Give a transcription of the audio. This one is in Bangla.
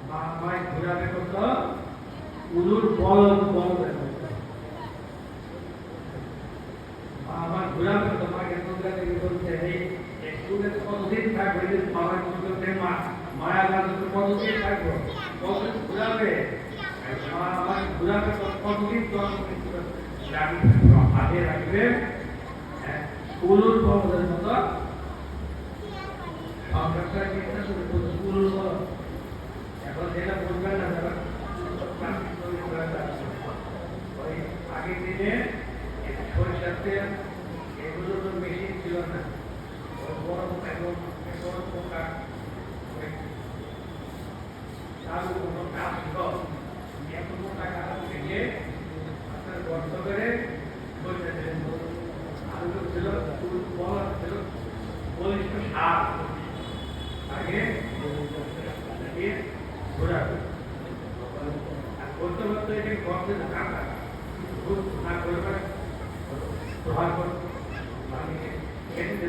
মামায় ঘোরাবে কত উলুর বলদ বলবে মামা ঘোরাবে কত মাকে তোমরা থেকে বলছে এই স্কুলে কতদিন থাকবে যে বাবা করতে মা মায়া লাগবে কতদিন থাকবো কতদিন ঘোরাবে মামা ঘোরাবে কতদিন হাতে রাখবে উলুর বলদের মতো সংসারটা চিন্তা করে উলুর বলদ এখন যেটা বলবেন না যারা ওই আগের দিনে সরিষার তেল এগুলো তো মেশিন ছিল না বড় বড় পোকা চালু কোনো কাজ ছিল এত পোকা কাটা থেকে আপনার গর্ত করে সরিষা তেল আলু ছিল বড় ছিল বলিষ্ঠ সার আগে ঘোরাবে আর করতে করতে এটা গর্তে কাটা না করে প্রহার করে খেতে